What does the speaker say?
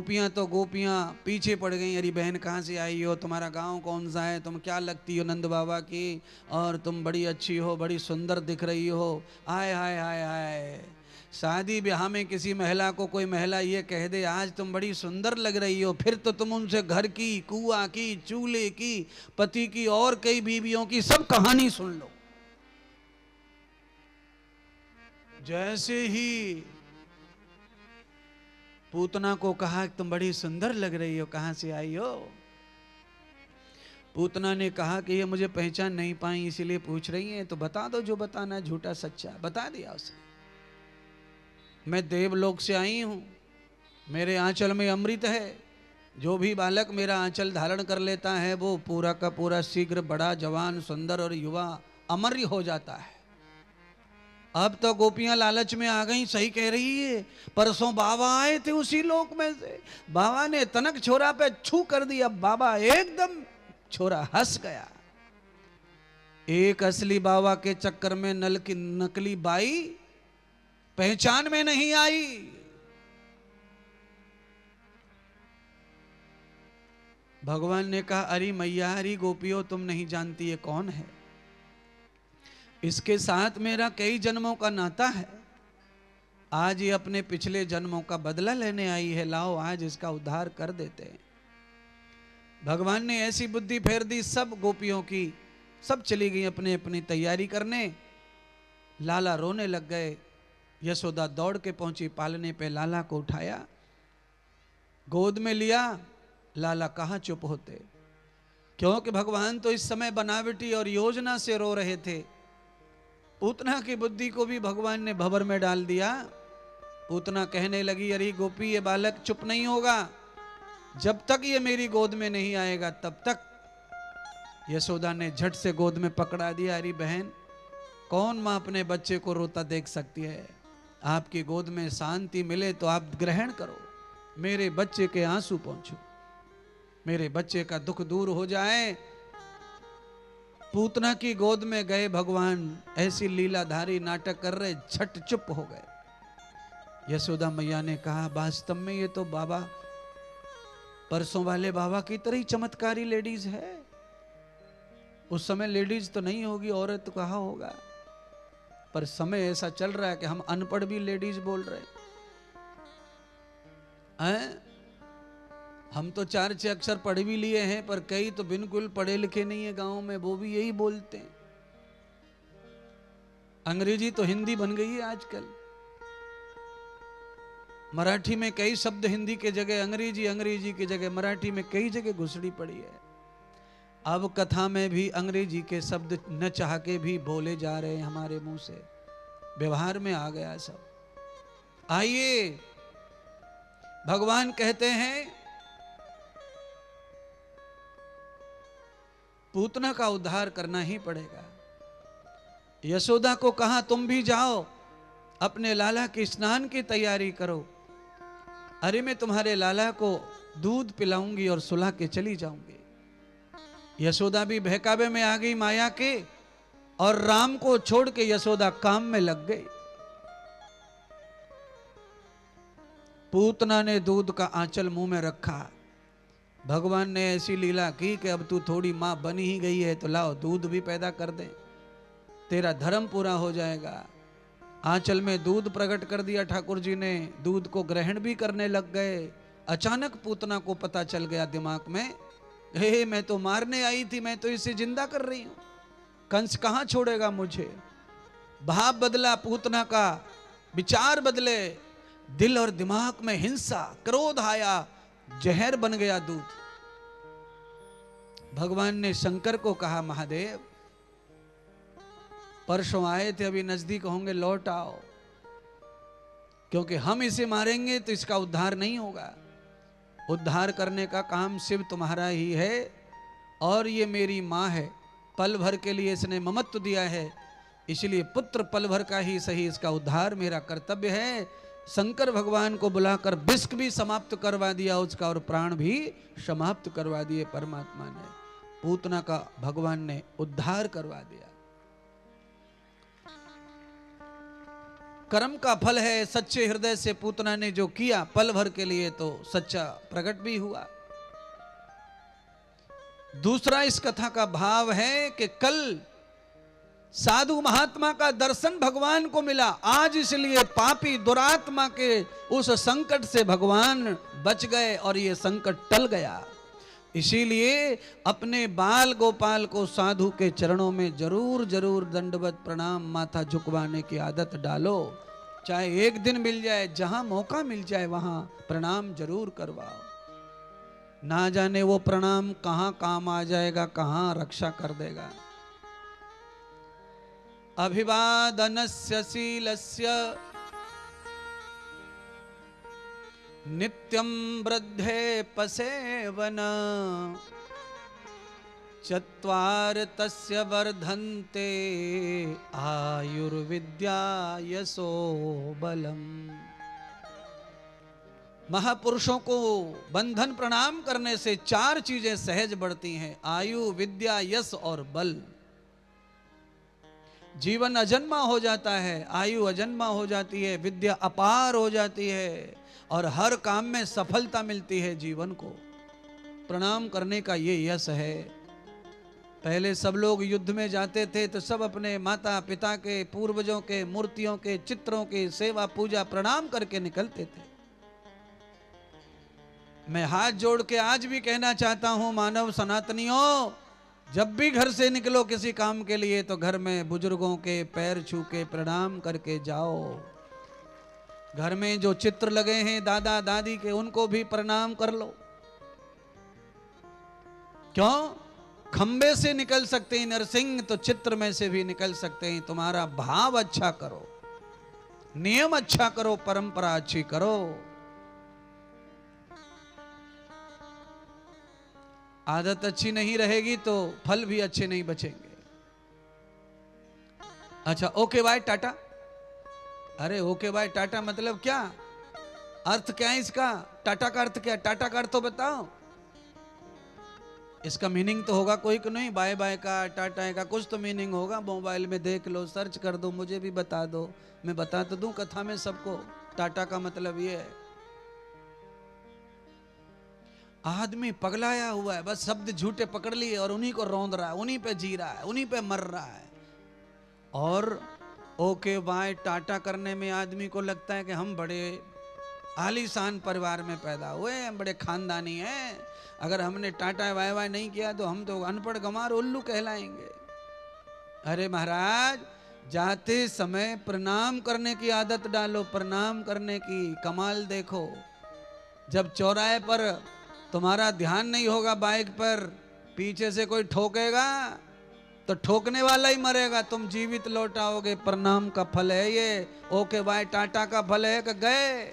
गोपियां तो गोपियां पीछे पड़ गई, अरे बहन कहाँ से आई हो, तुम्हारा गांव कौन सा है, तुम क्या लगती हो नंद बाबा की, और तुम बड़ी अच्छी हो, बड़ी सुंदर दिख रही हो। हाय हाय हाय हाय, शादी ब्याह में किसी महिला को कोई महिला ये कह दे आज तुम बड़ी सुंदर लग रही हो, फिर तो तुम उनसे घर की, कुआं की, चूल्हे की, पति की और कई बीवियों की सब कहानी सुन लो। जैसे ही पूतना को कहा तुम बड़ी सुंदर लग रही हो, कहां से आई हो, पूतना ने कहा कि ये मुझे पहचान नहीं पाई इसीलिए पूछ रही हैं, तो बता दो जो बताना है, झूठा सच्चा बता दिया उसे। मैं देवलोक से आई हूं, मेरे आंचल में अमृत है, जो भी बालक मेरा आंचल धारण कर लेता है वो पूरा का पूरा शीघ्र बड़ा, जवान, सुंदर और युवा अमर हो जाता है। अब तो गोपियां लालच में आ गई, सही कह रही है, परसों बाबा आए थे उसी लोक में से, बाबा ने तनक छोरा पे छू कर दिया, बाबा एकदम छोरा हंस गया। एक असली बाबा के चक्कर में नल की नकली बाई पहचान में नहीं आई। भगवान ने कहा अरे मैया, अरे गोपियों, तुम नहीं जानती ये कौन है, इसके साथ मेरा कई जन्मों का नाता है, आज ये अपने पिछले जन्मों का बदला लेने आई है, लाओ आज इसका उद्धार कर देते हैं। भगवान ने ऐसी बुद्धि फेर दी, सब गोपियों की सब चली गई अपने अपनी तैयारी करने। लाला रोने लग गए, यशोदा दौड़ के पहुंची, पालने पे लाला को उठाया, गोद में लिया। लाला कहाँ चुप होते, क्योंकि भगवान तो इस समय बनावटी और योजना से रो रहे थे। पूतना की बुद्धि को भी भगवान ने भंवर में डाल दिया। पूतना कहने लगी अरे गोपी, ये बालक चुप नहीं होगा, जब तक ये मेरी गोद में नहीं आएगा तब तक। यशोदा ने झट से गोद में पकड़ा दिया। अरे बहन, कौन मां अपने बच्चे को रोता देख सकती है, आपकी गोद में शांति मिले तो आप ग्रहण करो, मेरे बच्चे के आंसू पहुंचो, मेरे बच्चे का दुख दूर हो जाए। पूतना की गोद में गए भगवान, ऐसी लीलाधारी नाटक कर रहे, झट चुप हो गए। यशोदा मैया ने कहा वास्तव में ये तो बाबा, परसों वाले बाबा की तरह ही चमत्कारी लेडीज है। उस समय लेडीज तो नहीं होगी, औरत तो कहा होगा, पर समय ऐसा चल रहा है कि हम अनपढ़ भी लेडीज बोल रहे हैं। हम तो 4-6 अक्षर पढ़ भी लिए हैं, पर कई तो बिल्कुल पढ़े लिखे नहीं है गांव में, वो भी यही बोलते हैं। अंग्रेजी तो हिंदी बन गई है आजकल, मराठी में कई शब्द हिंदी के जगह अंग्रेजी, अंग्रेजी की जगह मराठी में कई जगह घुसड़ी पड़ी है। अब कथा में भी अंग्रेजी के शब्द न चाह के भी बोले जा रहे हैं, हमारे मुंह से व्यवहार में आ गया सब। आइए, भगवान कहते हैं पूतना का उद्धार करना ही पड़ेगा। यशोदा को कहा तुम भी जाओ, अपने लाला के स्नान की तैयारी करो। अरे मैं तुम्हारे लाला को दूध पिलाऊंगी और सुला के चली जाऊंगी। यशोदा भी बहकावे में आ गई माया के, और राम को छोड़ के यशोदा काम में लग गई। पूतना ने दूध का आंचल मुंह में रखा। भगवान ने ऐसी लीला की कि अब तू थोड़ी मां बनी ही गई है तो लाओ दूध भी पैदा कर दे, तेरा धर्म पूरा हो जाएगा। आंचल में दूध प्रकट कर दिया ठाकुर जी ने, दूध को ग्रहण भी करने लग गए। अचानक पूतना को पता चल गया दिमाग में, हे मैं तो मारने आई थी, मैं तो इसे जिंदा कर रही हूं, कंस कहां छोड़ेगा मुझे। भाव बदला पूतना का, विचार बदले, दिल और दिमाग में हिंसा, क्रोध आया, जहर बन गया दूध। भगवान ने शंकर को कहा महादेव, परसों आए थे, अभी नजदीक होंगे, लौट आओ, क्योंकि हम इसे मारेंगे तो इसका उद्धार नहीं होगा। उद्धार करने का काम शिव तुम्हारा ही है, और ये मेरी मां है, पल भर के लिए इसने ममत्व दिया है, इसलिए पुत्र पल भर का ही सही, इसका उद्धार मेरा कर्तव्य है। शंकर भगवान को बुलाकर विष्क भी समाप्त करवा दिया उसका, और प्राण भी समाप्त करवा दिए परमात्मा ने। पूतना का भगवान ने उद्धार करवा दिया। कर्म का फल है। सच्चे हृदय से पूतना ने जो किया पल भर के लिए तो सच्चा प्रकट भी हुआ। दूसरा इस कथा का भाव है कि कल साधु महात्मा का दर्शन भगवान को मिला, आज इसलिए पापी दुरात्मा के उस संकट से भगवान बच गए और ये संकट टल गया। इसीलिए अपने बाल गोपाल को साधु के चरणों में जरूर जरूर दंडवत प्रणाम माथा झुकवाने की आदत डालो। चाहे एक दिन मिल जाए, जहां मौका मिल जाए वहां प्रणाम जरूर करवाओ। ना जाने वो प्रणाम कहां काम आ जाएगा, कहां रक्षा कर देगा। अभिवादनस्य शीलस्य नित्यं वृद्धे पसेवन चत्वार तस्य वर्धन्ते आयुर्विद्या यशो बलम। महापुरुषों को बंधन प्रणाम करने से 4 चीजें सहज बढ़ती हैं, आयु, विद्या, यश और बल। जीवन अजन्मा हो जाता है, आयु अजन्मा हो जाती है, विद्या अपार हो जाती है और हर काम में सफलता मिलती है जीवन को। प्रणाम करने का ये यश है। पहले सब लोग युद्ध में जाते थे तो सब अपने माता पिता के, पूर्वजों के, मूर्तियों के, चित्रों के सेवा पूजा प्रणाम करके निकलते थे। मैं हाथ जोड़ के आज भी कहना चाहता हूं, मानव सनातनियों, जब भी घर से निकलो किसी काम के लिए तो घर में बुजुर्गों के पैर छू के प्रणाम करके जाओ। घर में जो चित्र लगे हैं दादा दादी के, उनको भी प्रणाम कर लो। क्यों? खंबे से निकल सकते हैं नरसिंह तो चित्र में से भी निकल सकते हैं। तुम्हारा भाव अच्छा करो, नियम अच्छा करो, परंपरा अच्छी करो। आदत अच्छी नहीं रहेगी तो फल भी अच्छे नहीं बचेंगे। अच्छा, ओके बाय टाटा। अरे ओके बाय टाटा मतलब क्या? अर्थ क्या है इसका? टाटा का अर्थ क्या? टाटा का अर्थ तो बताओ। इसका मीनिंग तो होगा कोई कि नहीं? बाय बाय का, टाटा का कुछ तो मीनिंग होगा। मोबाइल में देख लो, सर्च कर दो, मुझे भी बता दो, मैं बता तो दूं कथा में सबको। टाटा का मतलब ये है। आदमी पगलाया हुआ है, बस शब्द झूठे पकड़ लिए और उन्हीं को रौंद रहा है, उन्हीं पे जी रहा है, उन्हीं पे मर रहा है। और ओके बाय टाटा करने में आदमी को लगता है कि हम बड़े आलीशान परिवार में पैदा हुए, हम बड़े खानदानी हैं। अगर हमने टाटा बाय बाय नहीं किया तो हम तो अनपढ़ गंवार उल्लू कहलाएंगे। अरे महाराज, जाते समय प्रणाम करने की आदत डालो, प्रणाम करने की कमाल देखो। जब चौराहे पर तुम्हारा ध्यान नहीं होगा, बाइक पर पीछे से कोई ठोकेगा तो ठोकने वाला ही मरेगा, तुम जीवित लौट आओगे। प्रणाम का फल है ये। ओके बाय टाटा का फल है कि गए।